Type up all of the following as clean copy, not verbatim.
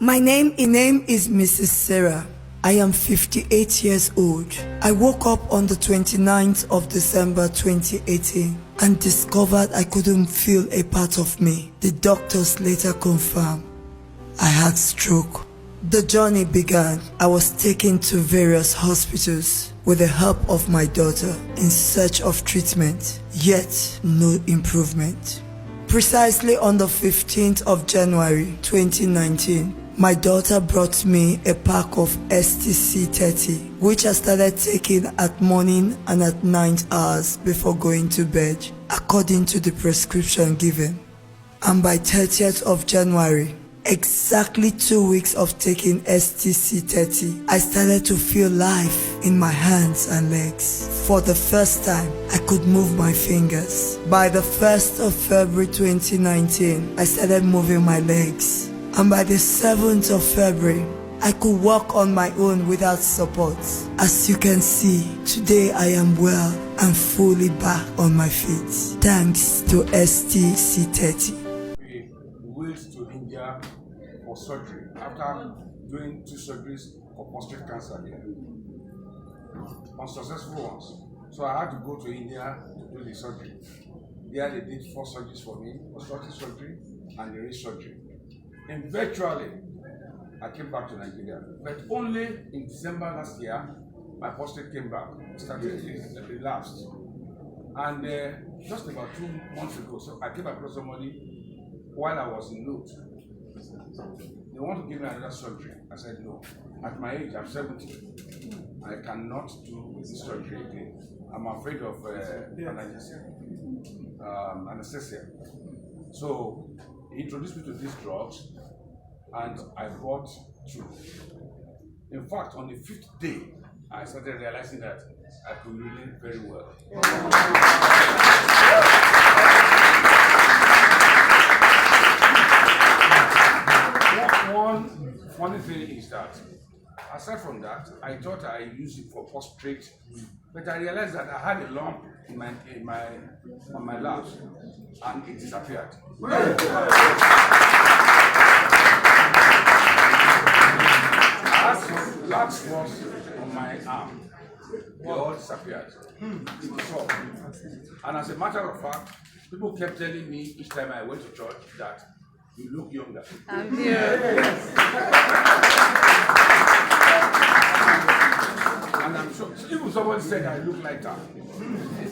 My name is Mrs. Sarah. I am 58 years old. I woke up on the 29th of December 2018 and discovered I couldn't feel a part of me. The doctors later confirmed I had stroke. The journey began. I was taken to various hospitals with the help of my daughter in search of treatment, yet no improvement. Precisely on the 15th of January 2019, my daughter brought me a pack of STC-30, which I started taking at morning and at night hours before going to bed, according to the prescription given. And by 30th of January, exactly 2 weeks of taking STC-30, I started to feel life in my hands and legs. For the first time, I could move my fingers. By the 1st of February 2019, I started moving my legs. And by the 7th of February, I could walk on my own without support. As you can see, today I am well and fully back on my feet, thanks to STC-30. We went to India for surgery after doing 2 surgeries for prostate cancer here, unsuccessful ones. So I had to go to India to do the surgery. There they did 4 surgeries for me: obstructive surgery and the wrist surgery. Eventually, I came back to Nigeria, but only in December last year, my prostate came back, relapsed. And just about 2 months ago, so I came across somebody while I was in Note. They want to give me another surgery. I said no. At my age, I'm 70. I cannot do this surgery again. I'm afraid of anesthesia. So he introduced me to these drugs, and I bought 2. In fact, on the 5th day, I started realizing that I could relate very well. One funny thing is that, aside from that, I thought I used it for prostate, but I realized that I had a lump on my lap, and it disappeared. That was on my arm. They all disappeared. And as a matter of fact, people kept telling me each time I went to church that you look younger. And I'm sure, even someone said I look like that.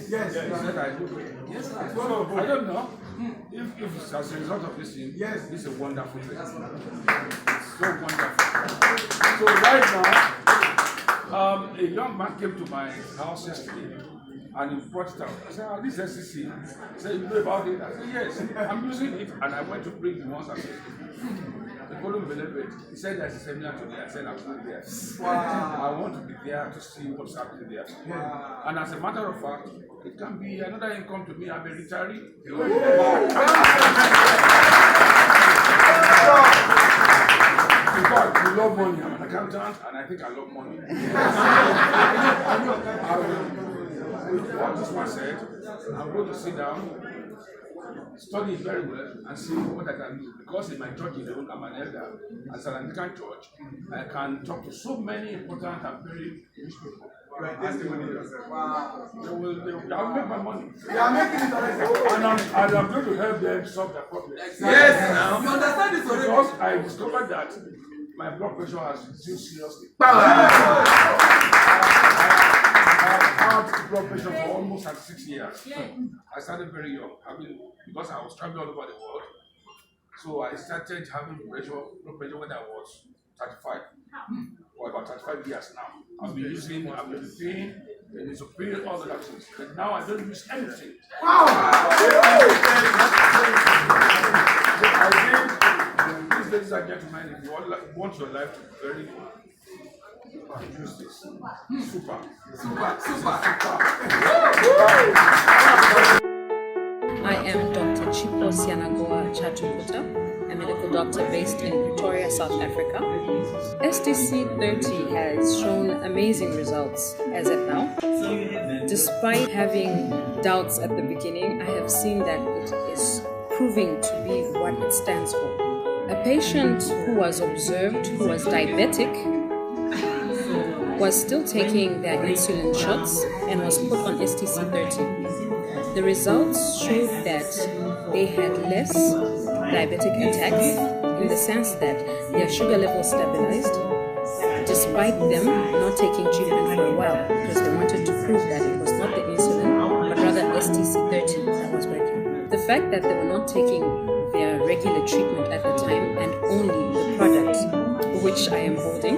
Yes, they said I look like that. Yes, so, I don't know if it's as a result of this thing. Yes, it's a wonderful thing. It's so wonderful. So right now, a young man came to my house yesterday and he brought it out. I said, this SCC. He said, you know about it? I said, yes, I'm using it. And I went to bring the ones I said, they couldn't believe it. He said there's a seminar today. I said, I'm not there. Wow. I want to be there to see what's happening there. Wow. And as a matter of fact, it can be another income to me. I'm a retiree. I love money. I'm an accountant, and I think I love money. What this man said, I'm going to sit down, study it very well, and see what I can do. Because in my church, I'm an elder, as an Anglican church, I can talk to so many important and very rich people. Wow. I'll make my money. They are making it already. And I'm going to help them solve their problems. Yes, you understand this already? Because I discovered that my blood pressure has reduced seriously. I've had blood pressure for almost 6 years. I started very young, because I was traveling all over the world. So I started having blood pressure when I was 35. For about 35 years now. I've been paying, all the things. But now I don't use anything. Wow! I think, these ladies and gentlemen, if you want your life to be very good, use this. Super. I am Dr. Chipo Sianagoa Chatukuta, a medical doctor based in Pretoria, South Africa. STC-30 has shown amazing results as of now. Despite having doubts at the beginning, I have seen that it is proving to be what it stands for. A patient who was observed, who was diabetic, was still taking their insulin shots and was put on STC-30. The results showed that they had less diabetic attacks in the sense that their sugar levels stabilized despite them not taking treatment for a while because they wanted to prove that it was not the insulin but rather STC-30 that was working. The fact that they were not taking their regular treatment at the time and only the product which I am holding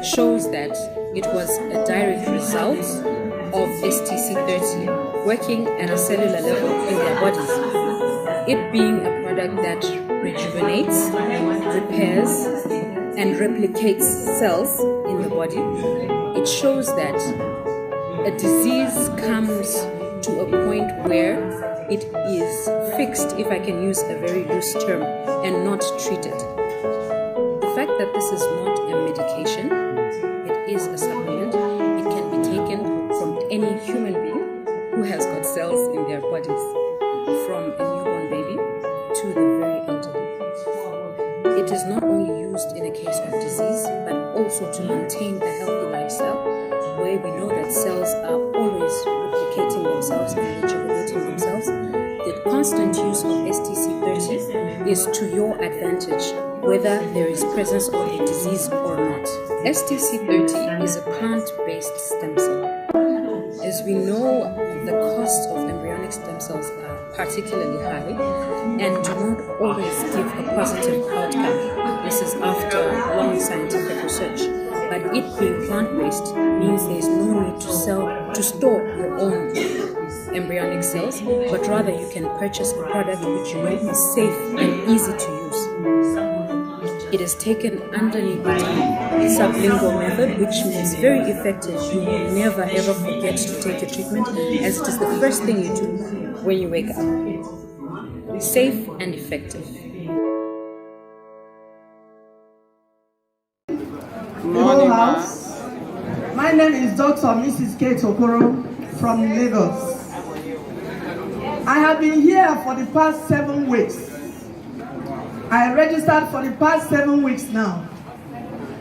shows that it was a direct result of STC-30 working at a cellular level in their bodies. It being a product that rejuvenates, repairs, and replicates cells in the body, it shows that a disease comes to a point where it is fixed, if I can use a very loose term, and not treated. The fact that this is not a medication, it is a supplement. It can be taken from any human being who has got cells in their bodies, from a newborn baby to the very elderly. It is not only used in a case of disease, but also to maintain a healthy lifestyle, where we know that cells are always replicating themselves and rejuvenating themselves. The constant use of STC-30 is to your advantage, whether there is presence of a disease or not. STC-30 is a plant-based stem cell. As we know, the costs of embryonic stem cells are particularly high and do not always give a positive outcome. This is after long scientific research. But it being plant-based means there is no need to store your own embryonic cells, but rather you can purchase a product which you know is safe and easy to use. It is taken underneath the tongue, sublingual method, which means very effective. You will never ever forget to take your treatment, as it is the first thing you do when you wake up. Safe and effective. Hello, house. My name is Dr. Mrs. Kate Okoro from Lagos. I have been here for the past 7 weeks. I registered for the past 7 weeks now.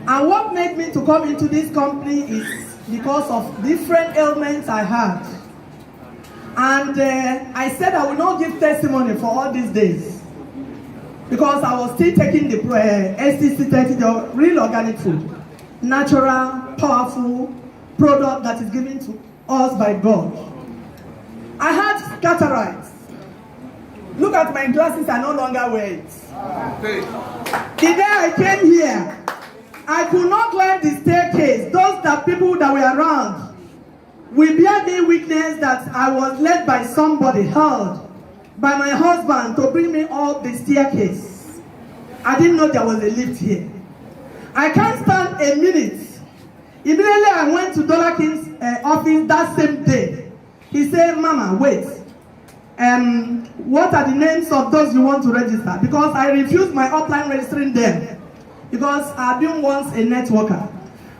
And what made me to come into this company is because of different ailments I had. And I said I will not give testimony for all these days, because I was still taking the STC-30, the real organic food, natural, powerful product that is given to us by God. I had cataract. Look at my glasses, I no longer wear it. The day I came here, I could not climb the staircase. Those that people that were around will bear me witness that I was led by somebody, held by my husband, to bring me up the staircase. I didn't know there was a lift here. I can't stand a minute. Immediately I went to Dollar King's office that same day. He said, "Mama, wait. What are the names of those you want to register?" Because I refused my upline registering them, because I've been once a networker.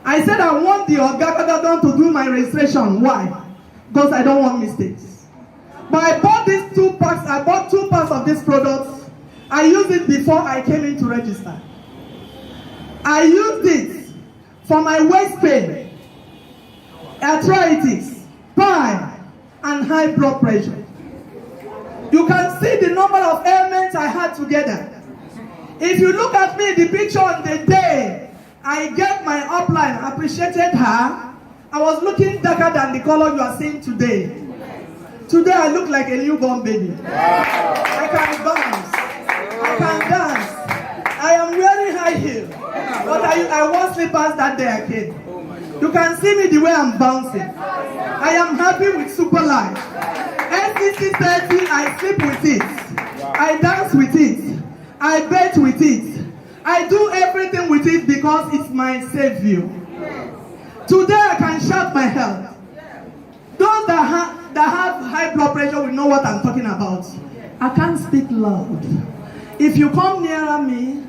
I said I want the Ogagadadon to do my registration. Why? Because I don't want mistakes. But I bought these 2 packs. I bought 2 packs of this product. I used it before I came in to register. I used it for my waist pain, arthritis, pain, and high blood pressure. You can see the number of ailments I had together. If you look at me, the picture on the day I gave my upline, appreciated her, I was looking darker than the color you are seeing today. Today I look like a newborn baby. I can bounce. I can dance. I am wearing high heels. But I wore slippers that day I came. You can see me the way I'm bouncing. I am happy with Super Life. STC-30, I sleep with it. I dance with it. I bathe with it. I do everything with it because it's my savior. Today I can shout my health. Those that have high blood pressure will know what I'm talking about. I can't speak loud. If you come nearer me,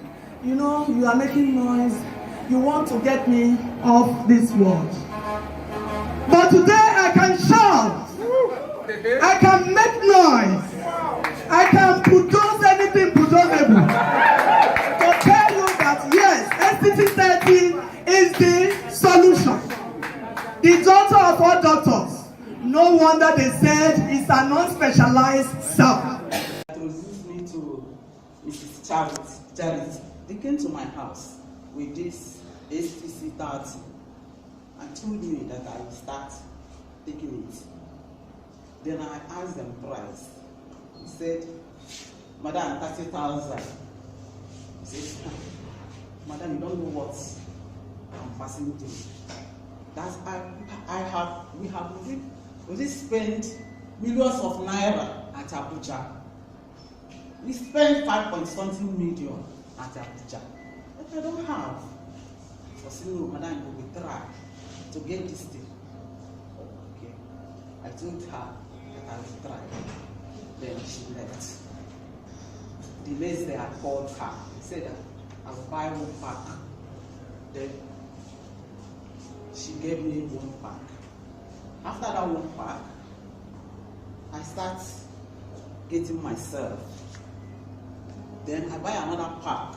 you know you are making noise. You want to get me off this world. But today I can shout. I can make noise. I can bulldoze anything bulldozable to STC-30 is the solution. The daughter of all doctors. No wonder they said it's a non-specialized cell. Introduced me to Mrs. Charity. They came to my house with this STC-30 and told me that I would start taking it. Then I asked them price. He said, Madam, 30,000. He said, Madam, you don't know what I'm passing through. That's we have already spent millions of naira at Abuja. We spent 5.something million at Abuja. But I don't have. So say, no, Madam, you will try to get this thing. Okay. I told her that I will try. Then she left. The next day I called her. I said that I will buy one pack. Then she gave me one pack. After that one pack, I start getting myself. Then I buy another pack.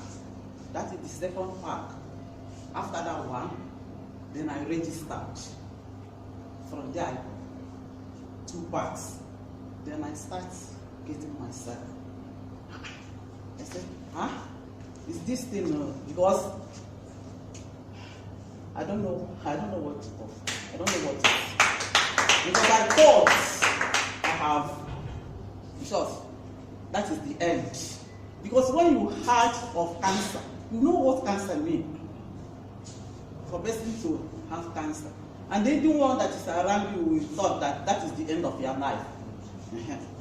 That is the second pack. After that one, then I registered. From there, 2 packs. Then I start getting myself. I said, huh? Is this thing because I don't know what to do. I don't know what to do. Because I thought I have because that is the end. Because when you heard of cancer, you know what cancer means. For person to have cancer. And anyone that is around you will thought that that is the end of your life.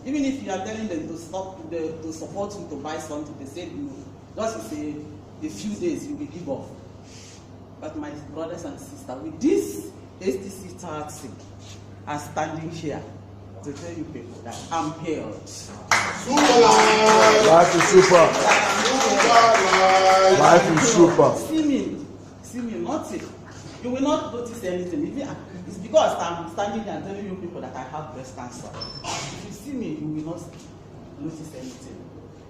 Even if you are telling them to stop, to support you to buy something, they say you just say a few days you will give up. But my brothers and sisters, with this STC-30, I'm standing here to tell you people that I'm healed. Life is super. Life is super. See me, nothing. You will not notice anything. It's because I'm standing here and telling you people that I have breast cancer. If you see me, you will not notice anything.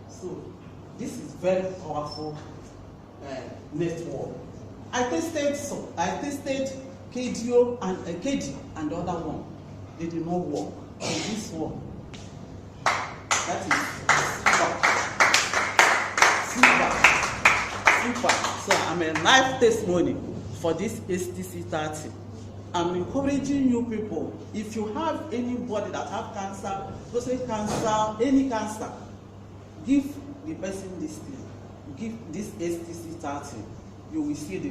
So, this is very powerful network. I tested KDO and KD and the other one. They did not work. And this one, that is super. So I'm a live testimony for this STC-30. I'm encouraging you people, if you have anybody that have cancer, prostate cancer, any cancer, give the person this thing. Give this STC-30. You will see the